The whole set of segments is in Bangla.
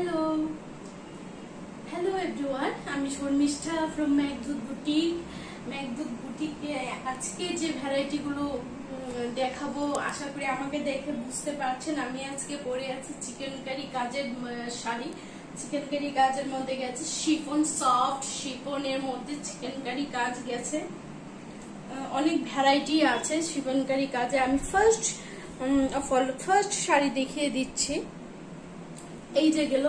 হ্যালো হ্যালো এভরিওয়ান, আমি শর্মিষ্ঠা ফ্রম মেঘদূত বুটিক। মেঘদূত বুটিকে আজকে যে ভ্যারাইটি গুলো দেখাবো, আশা করি আমাকে দেখে বুঝতে পারছেন। আমি আজকে পরে আছি চিকেন কারি কাজের শাড়ি। চিকেন কারি কাজের মধ্যে গেছে শিফন, সফট শিফনের মধ্যে চিকেন কারি কাজ গেছে। অনেক ভ্যারাইটি আছে শিফন কারি কাজে। আমি ফার্স্ট শাড়ি দেখিয়ে দিচ্ছি। এই যে গেল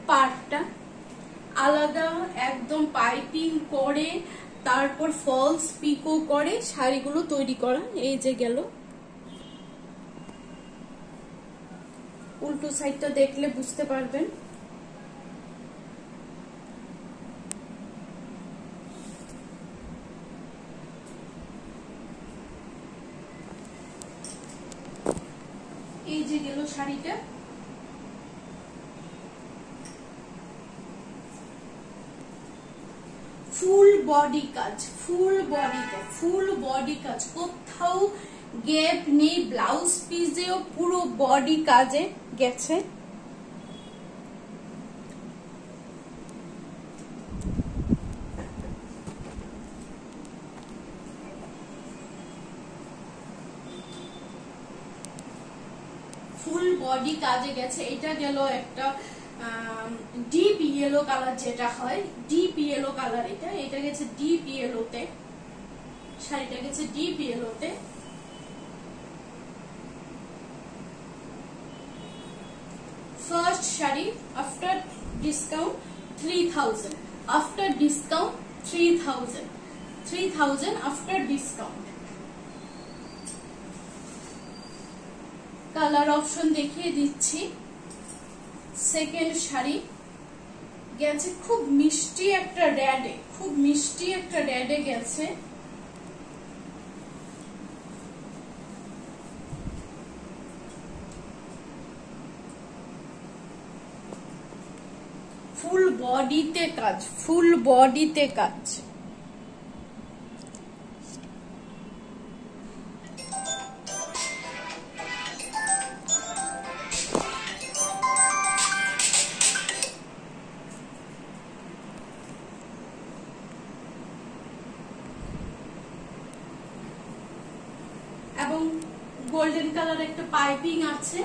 পার্টটা আলাদা, একদম পাইপিং করে তারপর ফলস পিকো করে শাড়িগুলো তৈরি করা। এই যে গেল উল্টো সাইডটা দেখলে বুঝতে পারবেন। এই যে গেল শাড়িটা। ফুল বডি কাজ, ফুল বডি কাজ, কোথাও গ্যাপ নেই। ব্লাউজ পিসেও পুরো বডি কাজে গেছে। ফুল বডি কাজে গেছে। এটা গেল একটা ডিপ ইয়েলো কালার, যেটা হয় ডিপ ইয়েলো কালার। এটা গেছে ডিপ ইয়েলোতে, শাড়িটা গেছে ডিপ ইয়েলোতে। First sari after discount 3000, after discount 3000 after discount. Colour option দেখিয়ে দিচ্ছি। সেকেন্ড শাড়ি গেছে খুব মিষ্টি একটা রেডে, গেছে। ফুল বডিতে কাজ, এবং গোল্ডেন কালার একটা পাইপিং আছে,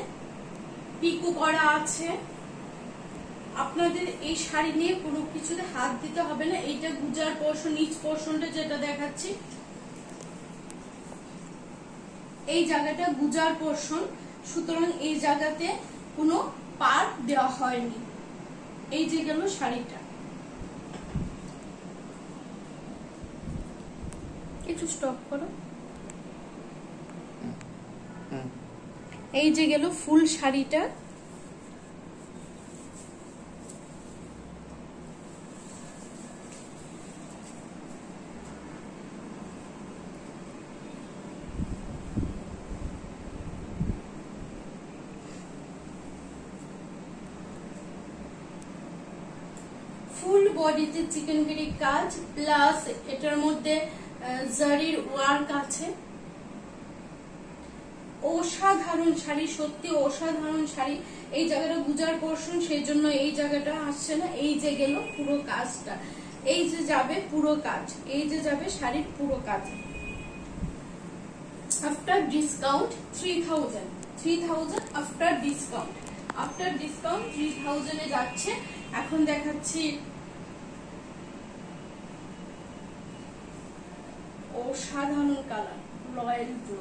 পিকো করা আছে। আপনাদের এই শাড়ি নিয়ে কোনো কিছুতে হাত দিতে হবে না। এইটা গুজার পোর্শন, নিচ পোর্শনটা যেটা দেখাচ্ছি, এই জায়গাটা গুজার পোর্শন, সুতরাং এই জায়গাতে কোনো পার দেওয়া হয়নি। এই যে গেল শাড়িটা। একটু স্টপ করো। এই যে গেল ফুল শাড়িটা। ফুল বডিতে চিকেন কারি কাজ, প্লাস এটার মধ্যে জারির ওয়ার্ক আছে। অসাধারণ শাড়ি, সত্যি অসাধারণ শাড়ি। এই জায়গাটা গুজার পোর্শন, সেই জন্য এই জায়গাটা আসছে না। এই যে গেল পুরো কাজটা, এই যে যাবে পুরো কাজ, এই যে যাবে শাড়ির পুরো কাজ। আফটার ডিসকাউন্ট 3000 আফটার ডিসকাউন্ট 3000 এ যাচ্ছে। এখন দেখাচ্ছি অসাধারণ কালার, রয়্যাল ব্লু।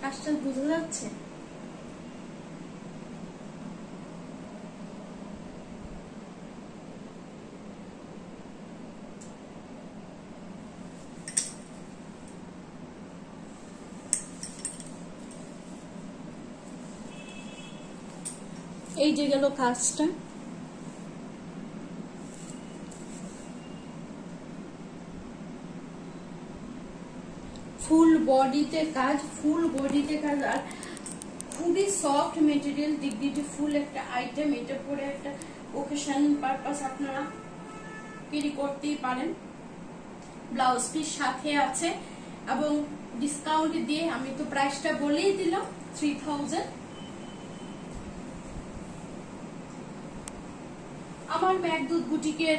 কাজটা বোঝা যাচ্ছে? এই যে গেল কাজটা। ফুল বডিতে কাজ, আর খুবই সফট মেটেরিয়াল, ডিগনিটি ফুল একটা আইটেম। এটা পরে একটা ওকেশন পারপাস আপনারা ক্যারি করতেই পারেন। ব্লাউজ পিস সাথে আছে এবং ডিসকাউন্ট দিয়ে আমি তো প্রাইসটা বলেই দিলাম 3000। আমার মেঘদূত বুটিকের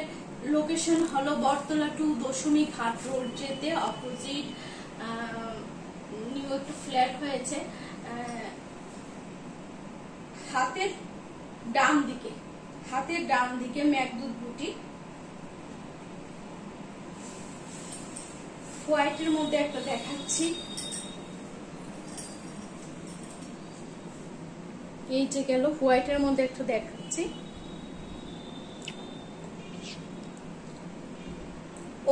লোকেশন হলো বটতলা 2 দশমিক হাট রোড যেতে অপোজিট নিউ একটা ফ্ল্যাট হয়েছে, হাতের ডান দিকে মেঘদূত বুটিক। হোয়াইটের মধ্যে একটা দেখাচ্ছি, এই যে গেল হোয়াইটের মধ্যে একটা দেখাচ্ছি।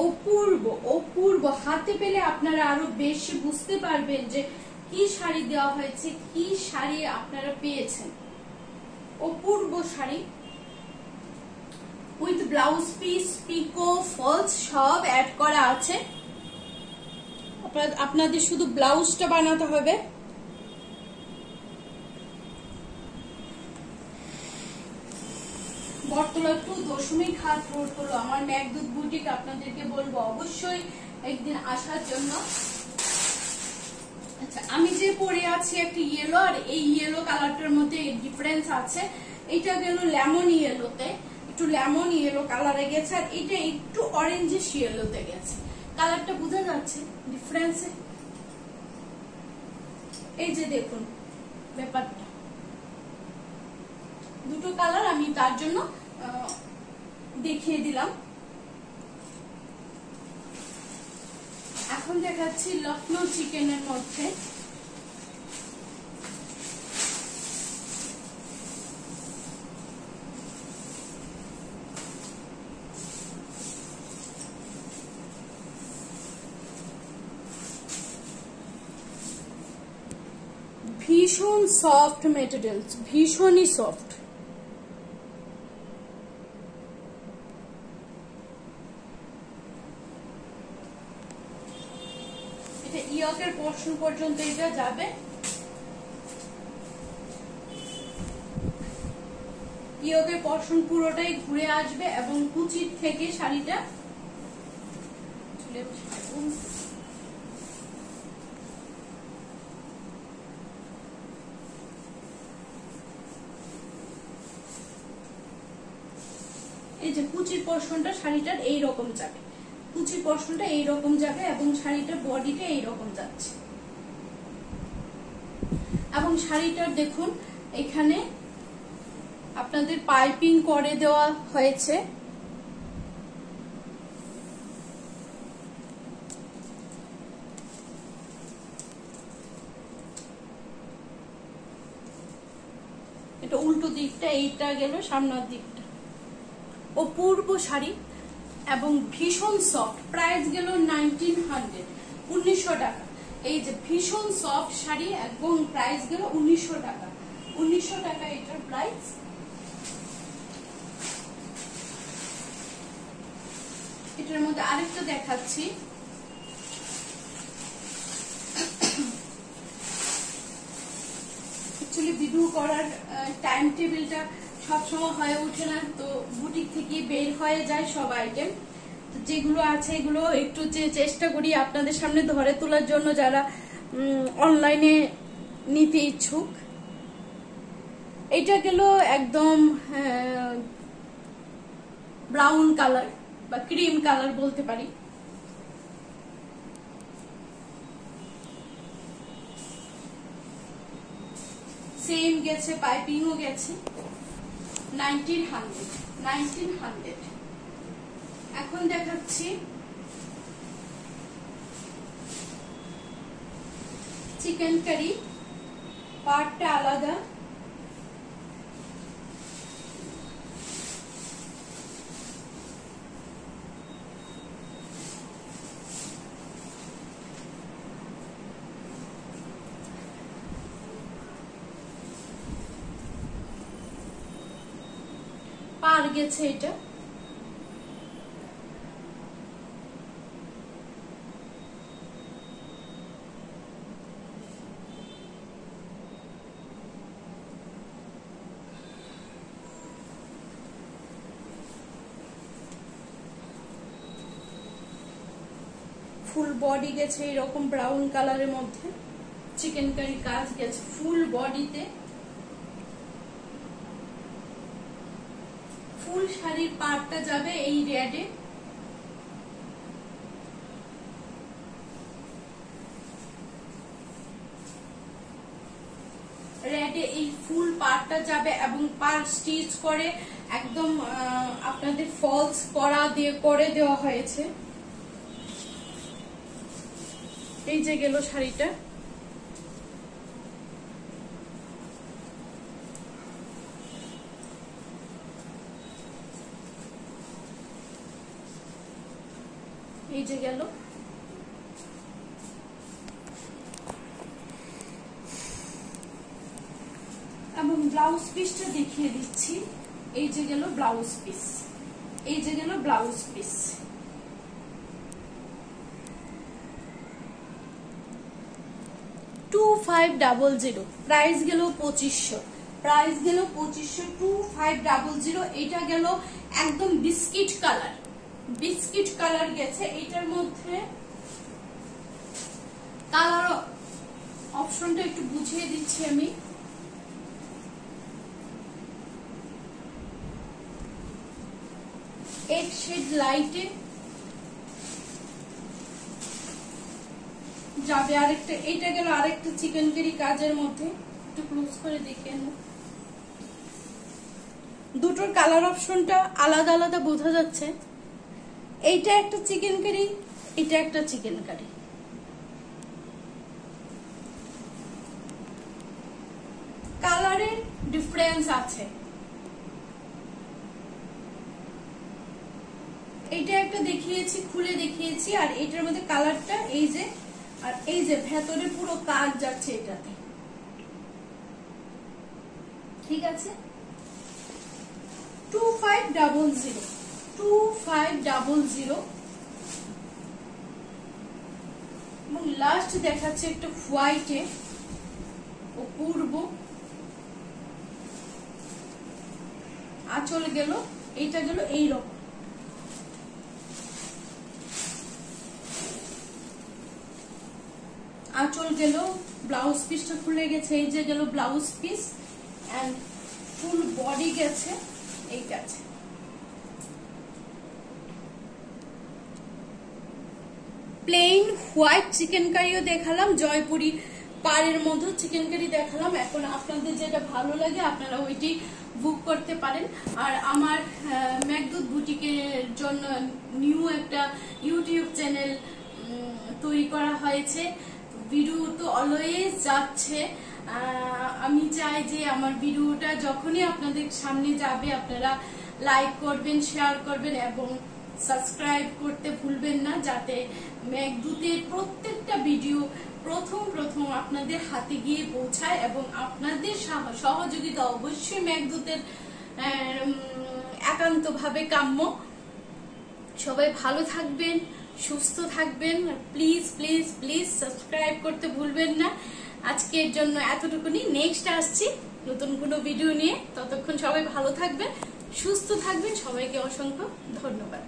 অপূর্ব অপূর্ব, হাতে পেলে আপনারা আরো বেশি বুঝতে পারবেন যে কি শাড়ি দেওয়া হয়েছে, কি শাড়ি আপনারা পেয়েছেন। অপূর্ব sari with blouse piece, picot, falls সব অ্যাড করা আছে। আপনাদের শুধু ব্লাউজটা বানাতে হবে। বটতলা 2 দশমিক হাট রোড হলো আমার মেঘদূত বুটিক। আপনাদেরকে বলবো অবশ্যই একদিন আসার জন্য। আচ্ছা, আমি যে পরে আছি একটা ইয়েলো, আর এই ইয়েলো কালারটার মধ্যে ডিফারেন্স আছে। এটা গেল লেমন ইয়েলোতে, একটু লেমন ইয়েলো কালারে গেছে, আর এটা একটু অরেঞ্জিশ ইয়েলোতে গেছে। কালারটা বোঝা যাচ্ছে ডিফারেন্সে? এই যে দেখুন ব্যাপারটা, দুটো কালার আমি তার জন্য দেখিয়ে দিলাম। এখন দেখাচ্ছি লখনৌ চিকেনের মধ্যে। ভীষণ সফট মেটেরিয়াল, ভীষণই সফট। এটা ইয়কের পোর্শন পর্যন্ত এটা যাবে। ইয়কের পোর্শন পুরোটাই ঘুরে আসবে এবং কুচির থেকে শাড়িটা এই যে কুচির পোর্শনটা শাড়িটার এইরকম যাবে, কুচির পোর্শনটা এইরকম যাবে এবং শাড়িটার বডিটা এইরকম যাচ্ছে। এবং শাড়িটার দেখুন এখানে আপনাদের পাইপিং করে দেওয়া হয়েছে। এটা উল্টো দিকটা, এইটা গেল সামনের দিকটা। অপূর্ব শাড়ি এবং ভীষণ সফট। প্রাইস গেল 1900, 1900 টাকা। এই যে ভীষণ সফট শাড়ি এবং প্রাইস গেল 1900 টাকা। 1900 টাকা এটার প্রাইস। এটার মধ্যে আরেকটা দেখাচ্ছি, অ্যাকচুয়ালি ভিডিও করার টাইম টেবিলটা সবসময় হয়ে ওঠে না, তো বুটিক থেকে বের হয়ে যায় সব আইটেম। যেগুলো আছে এগুলো একটু চেষ্টা করি আপনাদের সামনে ধরে তোলার জন্য, যারা অনলাইনে নিতে ইচ্ছুক। এটা গেল একদম ব্রাউন কালার বা ক্রিম কালার বলতে পারি। সেম গেছে, পাইপিংও গেছে। 1900। এখন দেখাচ্ছি চিকেন কারি, পার্টটা আলাদা। পার গেছে এটা। ফুল বডি গেছে এরকম ব্রাউন কালারের মধ্যে, চিকেন কারি কাজ গেছে ফুল বডিতে। ফুল শাড়ির পাড়টা যাবে এই রেডে। রেডে এই ফুল পাড়টা যাবে এবং পাড় স্টিচ করে একদম আপনাদের ফলস করা দিয়ে করে দেওয়া হয়েছে। এই যে গেল শাড়িটা। এই যে গেল। এবং ব্লাউজ পিসটা দেখিয়ে দিচ্ছি। এই যে গেল ব্লাউজ পিস, এই যে গেল ব্লাউজ পিস। প্রাইস গেল 2500, প্রাইস গেল 2500, 2500। এটা গেল একদম বিস্কিট কালার, বিস্কিট কালার গেছে। এটার মধ্যে কালার অপশনটা একটু বুঝিয়ে দিচ্ছি আমি। এক শেড লাইটে যাবে আরেকটা। এটা গেল আরেকটা চিকেন কারি কাজের মধ্যে, একটু ক্লোজ করে দেখে নাও। দুটোর কালার অপশনটা আলাদা আলাদা বোঝা যাচ্ছে। এইটা একটা চিকেন কারি, এটা একটা চিকেন কারি। কালারের ডিফারেন্স আছে। এইটা একটা দেখিয়েছি, খুলে দেখিয়েছি, আর এটার মধ্যে কালারটা এই যে, আর এই যে ভেতরে পুরো কাজ যাচ্ছে এটাতে। ঠিক আছে, 2500, 2500। এবং লাস্ট দেখাচ্ছে একটা হোয়াইটে, অপূর্ব। আঁচল গেল, এইটা গেল এইরকম। আঁচল গেল, ব্লাউজ পিসটা খুলে গেছে। এই যে গেল blouse piece and full body গেছে এই কাছে। প্লেন হোয়াইট চিকেন কারিও দেখালাম, জয়পুরি পাড়ের মধ্যে চিকেন কারি দেখালাম। এখন আপনাদের যেটা ভালো লাগে আপনারা ওইটি বুক করতে পারেন। আর আমার মেঘদূত বুটিকের জন্য নিউ একটা ইউটিউব চ্যানেল তৈরি করা হয়েছে। ভিডিও তো অলওয়েজ যাচ্ছে। আমি চাই যে আমার ভিডিওটা যখনই আপনাদের সামনে যাবে আপনারা লাইক করবেন, শেয়ার করবেন এবং সাবস্ক্রাইব করতে ভুলবেন না, যাতে মেঘদূতের প্রত্যেকটা ভিডিও প্রথম আপনাদের হাতে গিয়ে পৌঁছায়। এবং আপনাদের সহযোগিতা অবশ্যই মেঘদূতের একান্তভাবে কাম্য। সবাই ভালো থাকবেন, সুস্থ থাকবেন। প্লিজ প্লিজ প্লিজ সাবস্ক্রাইব করতে ভুলবেন না। আজকের জন্য এতটুকুনি। নেক্সট আসছি নতুন কোনো ভিডিও নিয়ে। ততক্ষণ সবাই ভালো থাকবেন, সুস্থ থাকবেন। সবাইকে অসংখ্য ধন্যবাদ।